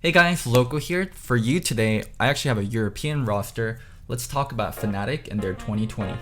Hey guys, Loco here. For you today, I actually have a European roster. Let's talk about Fnatic and their 2020.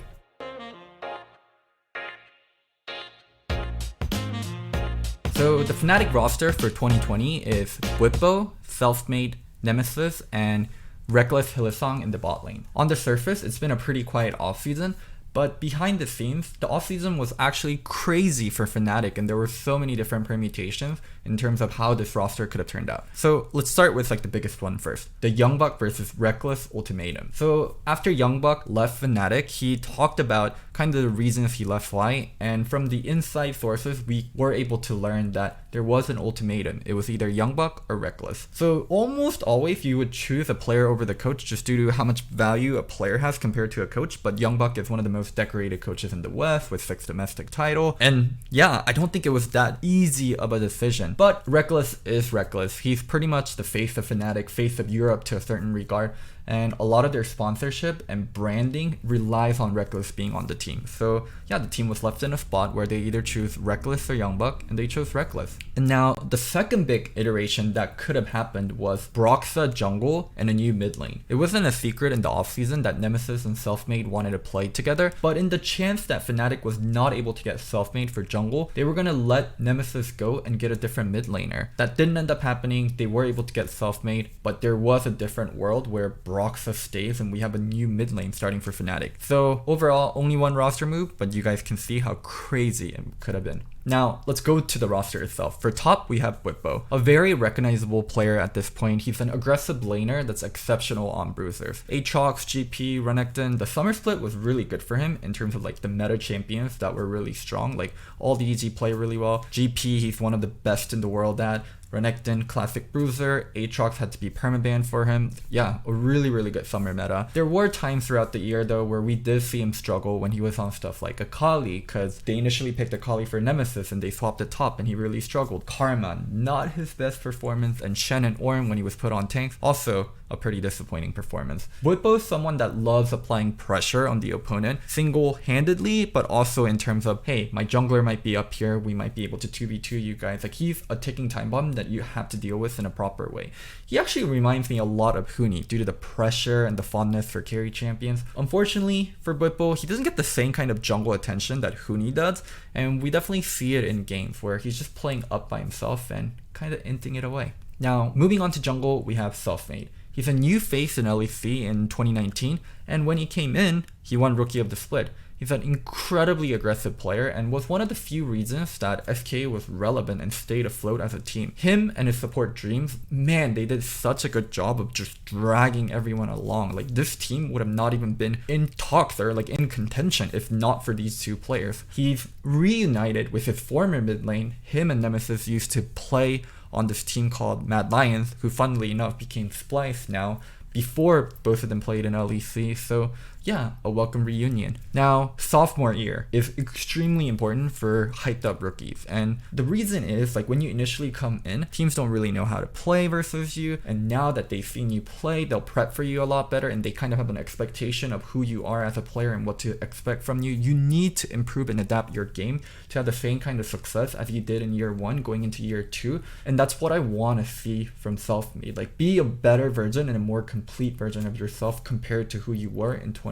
So the Fnatic roster for 2020 is Whippo, Selfmade, Nemesis, and Rekkles Hylissang in the bot lane. On the surface, it's been a pretty quiet offseason, but behind the scenes, the offseason was actually crazy for Fnatic, and there were so many different permutations in terms of how this roster could have turned out. So let's start with the biggest one first, the Youngbuck versus Rekkles ultimatum. So after Youngbuck left Fnatic, he talked about kind of the reasons he left why, and from the inside sources, we were able to learn that there was an ultimatum. It was either Youngbuck or Rekkles. So almost always you would choose a player over the coach just due to how much value a player has compared to a coach, but Youngbuck is one of the most decorated coaches in the West with 6 domestic title, and yeah, I don't think it was that easy of a decision. But Rekkles is Rekkles. He's pretty much the face of Fnatic, face of Europe to a certain regard, and a lot of their sponsorship and branding relies on Rekkles being on the team. So yeah, the team was left in a spot where they either choose Rekkles or Youngbuck, and they chose Rekkles. And now the second big iteration that could have happened was Broxah jungle and a new mid lane. It wasn't a secret in the offseason that Nemesis and Selfmade wanted to play together, but in the chance that Fnatic was not able to get Selfmade for jungle, they were gonna let Nemesis go and get a different mid laner. That didn't end up happening. They were able to get Selfmade, but there was a different world where Broxah stays and we have a new mid lane starting for Fnatic. So overall, only one roster move, but you guys can see how crazy it could have been. Now, let's go to the roster itself. For top, we have Whippo, a very recognizable player at this point. He's an aggressive laner that's exceptional on bruisers. Aatrox, GP, Renekton, the summer split was really good for him in terms of the meta champions that were really strong. All the EG play really well. GP, he's one of the best in the world at. Renekton, classic bruiser. Aatrox had to be permabanned for him. Yeah, a really good summer meta. There were times throughout the year though where we did see him struggle when he was on stuff like Akali, because they initially picked Akali for Nemesis and they swapped it top and he really struggled. Karma, not his best performance, and Shen and Ornn when he was put on tanks, also a pretty disappointing performance. Whippo is someone that loves applying pressure on the opponent single-handedly, but also in terms of, hey, my jungler might be up here, we might be able to 2v2 you guys. He's a ticking time bomb that you have to deal with in a proper way. He actually reminds me a lot of Huni due to the pressure and the fondness for carry champions. Unfortunately for Whippo, he doesn't get the same kind of jungle attention that Huni does, and we definitely see it in games where he's just playing up by himself and kind of inting it away. Now, moving on to jungle, we have Selfmade. He's a new face in LEC in 2019, and when he came in, he won Rookie of the Split. He's an incredibly aggressive player and was one of the few reasons that SK was relevant and stayed afloat as a team. Him and his support Dreams, man, they did such a good job of just dragging everyone along. This team would have not even been in talks or in contention if not for these two players. He's reunited with his former mid lane. Him and Nemesis used to play on this team called Mad Lions, who funnily enough became Splice now, before both of them played in LEC, so yeah, a welcome reunion. Now, sophomore year is extremely important for hyped up rookies, and the reason is when you initially come in, teams don't really know how to play versus you, and now that they've seen you play, they'll prep for you a lot better, and they kind of have an expectation of who you are as a player and what to expect from you. You need to improve and adapt your game to have the same kind of success as you did in year 1 going into year 2, and that's what I want to see from Selfmade. Be a better version and a more complete version of yourself compared to who you were in 2019.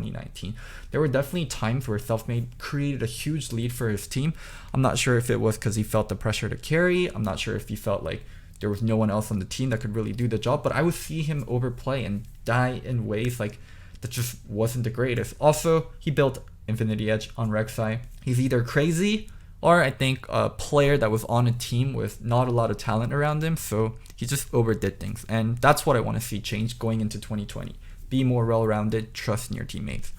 There were definitely times where Selfmade created a huge lead for his team. I'm not sure if it was because he felt the pressure to carry. I'm not sure if he felt there was no one else on the team that could really do the job, but I would see him overplay and die in ways that just wasn't the greatest. Also, he built Infinity Edge on Rek'Sai. He's either crazy or I think a player that was on a team with not a lot of talent around him, so he just overdid things. And that's what I want to see change going into 2020. Be more well-rounded, trust in your teammates.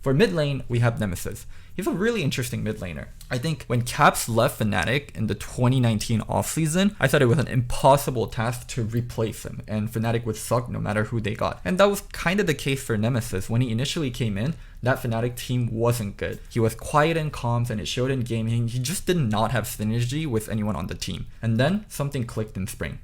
For mid lane, we have Nemesis. He's a really interesting mid laner. I think when Caps left Fnatic in the 2019 offseason, I thought it was an impossible task to replace him, and Fnatic would suck no matter who they got. And that was kind of the case for Nemesis. When he initially came in, that Fnatic team wasn't good. He was quiet in comms and it showed in gaming. He just did not have synergy with anyone on the team. And then something clicked in spring.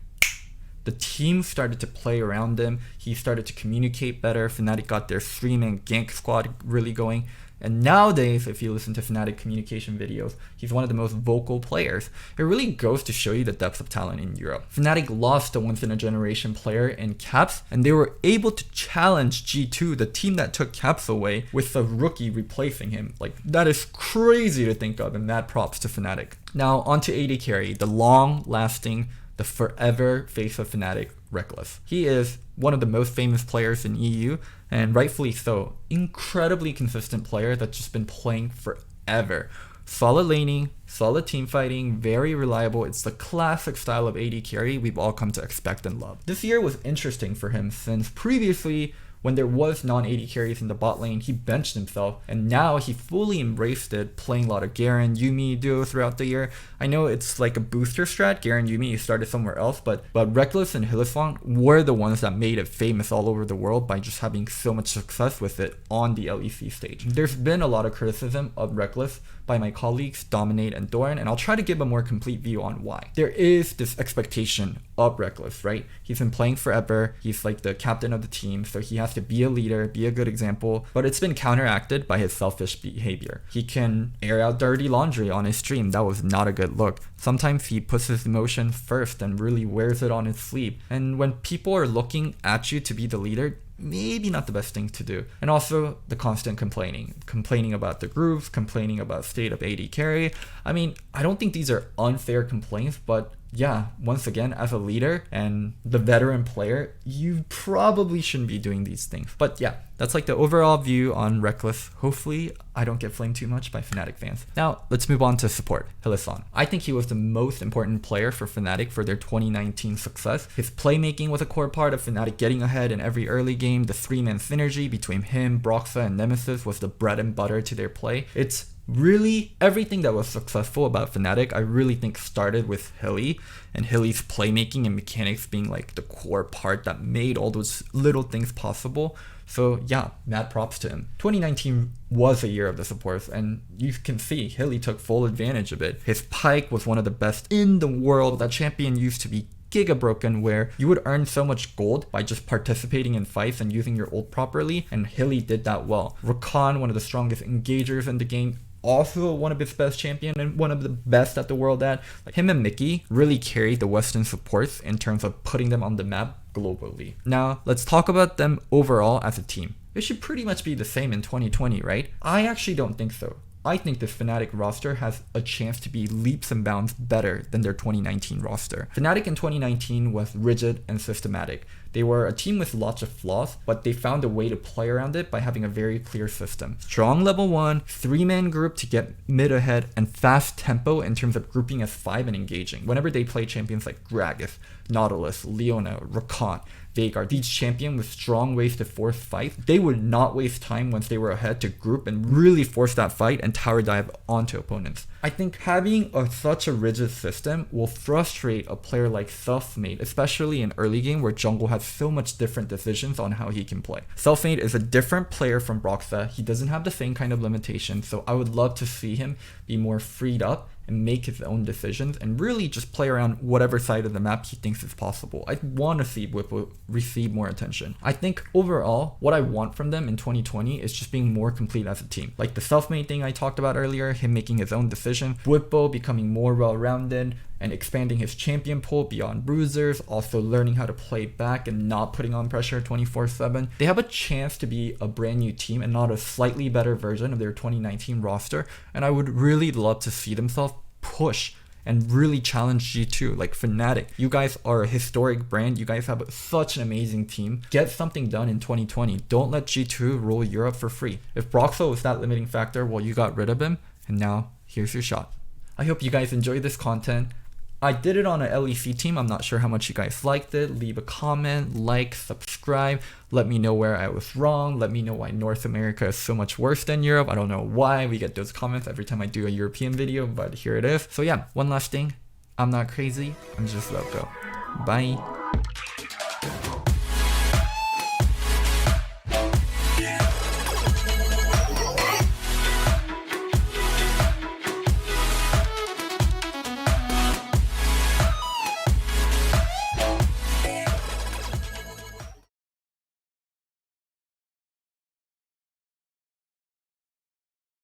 The team started to play around him. He started to communicate better. Fnatic got their stream and gank squad really going. And nowadays, if you listen to Fnatic communication videos, he's one of the most vocal players. It really goes to show you the depth of talent in Europe. Fnatic lost a once-in-a-generation player in Caps, and they were able to challenge G2, the team that took Caps away, with a rookie replacing him. Like, that is crazy to think of, and mad props to Fnatic. Now, onto AD Carry, the long-lasting, the forever face of Fnatic, Rekkles. He is one of the most famous players in EU, and rightfully so. Incredibly consistent player that's just been playing forever. Solid laning, solid team fighting, very reliable. It's the classic style of AD carry we've all come to expect and love. This year was interesting for him since previously, when there was non-AD carries in the bot lane, he benched himself, and now he fully embraced it, playing a lot of Garen, Yuumi duo throughout the year. I know it's like a booster strat, Garen, Yuumi started somewhere else, but Rekkles and Hylissang were the ones that made it famous all over the world by just having so much success with it on the LEC stage. There's been a lot of criticism of Rekkles by my colleagues Dominate and Doran, and I'll try to give a more complete view on why. There is this expectation of Rekkles, right? He's been playing forever, he's like the captain of the team, so he has to be a leader, be a good example, but it's been counteracted by his selfish behavior. He can air out dirty laundry on his stream. That was not a good look. Sometimes he puts his emotion first and really wears it on his sleeve. And when people are looking at you to be the leader, maybe not the best thing to do. And also the constant complaining about the grooves, complaining about state of AD carry. I mean, I don't think these are unfair complaints, but yeah, once again, as a leader and the veteran player, you probably shouldn't be doing these things. But yeah, that's like the overall view on Rekkles. Hopefully, I don't get flamed too much by Fnatic fans. Now, let's move on to support, Hylissang. I think he was the most important player for Fnatic for their 2019 success. His playmaking was a core part of Fnatic getting ahead in every early game. The three-man synergy between him, Broxah, and Nemesis was the bread and butter to their play. It's really everything that was successful about Fnatic, I really think started with Hilly, and Hilly's playmaking and mechanics being like the core part that made all those little things possible. So yeah, mad props to him. 2019 was a year of the supports, and you can see Hilly took full advantage of it. His Pyke was one of the best in the world. That champion used to be giga broken, where you would earn so much gold by just participating in fights and using your ult properly, and Hilly did that well. Rakan, one of the strongest engagers in the game, also one of its best champion and one of the best at the world at. Like, him and Mickey really carried the Western supports in terms of putting them on the map globally. Now, let's talk about them overall as a team. It should pretty much be the same in 2020, right? I actually don't think so. I think this Fnatic roster has a chance to be leaps and bounds better than their 2019 roster. Fnatic in 2019 was rigid and systematic. They were a team with lots of flaws, but they found a way to play around it by having a very clear system. Strong level 1, 3-man group to get mid ahead, and fast tempo in terms of grouping as 5 and engaging. Whenever they play champions like Gragas, Nautilus, Leona, Rakan, Veigar, these champions with strong ways to force fights, they would not waste time once they were ahead to group and really force that fight and tower dive onto opponents. I think having such a rigid system will frustrate a player like Selfmade, especially in early game where jungle has so much different decisions on how he can play. Selfmade is a different player from Broxah. He doesn't have the same kind of limitations, so I would love to see him be more freed up and make his own decisions and really just play around whatever side of the map he thinks is possible. I want to see Whippo receive more attention. I think overall, what I want from them in 2020 is just being more complete as a team. Like the self-made thing I talked about earlier, him making his own decision, Whippo becoming more well-rounded and expanding his champion pool beyond bruisers, also learning how to play back and not putting on pressure 24/7. They have a chance to be a brand new team and not a slightly better version of their 2019 roster, and I would really love to see themselves push and really challenge G2. Like Fnatic, you guys are a historic brand. You guys have such an amazing team. Get something done in 2020. Don't let G2 rule Europe for free. If Broxah was that limiting factor, well, you got rid of him, and now here's your shot. I hope you guys enjoyed this content. I did it on an LEC team. I'm not sure how much you guys liked it. Leave a comment, like, subscribe. Let me know where I was wrong. Let me know why North America is so much worse than Europe. I don't know why we get those comments every time I do a European video, but here it is. So yeah, one last thing. I'm not crazy. I'm just Loco. Bye.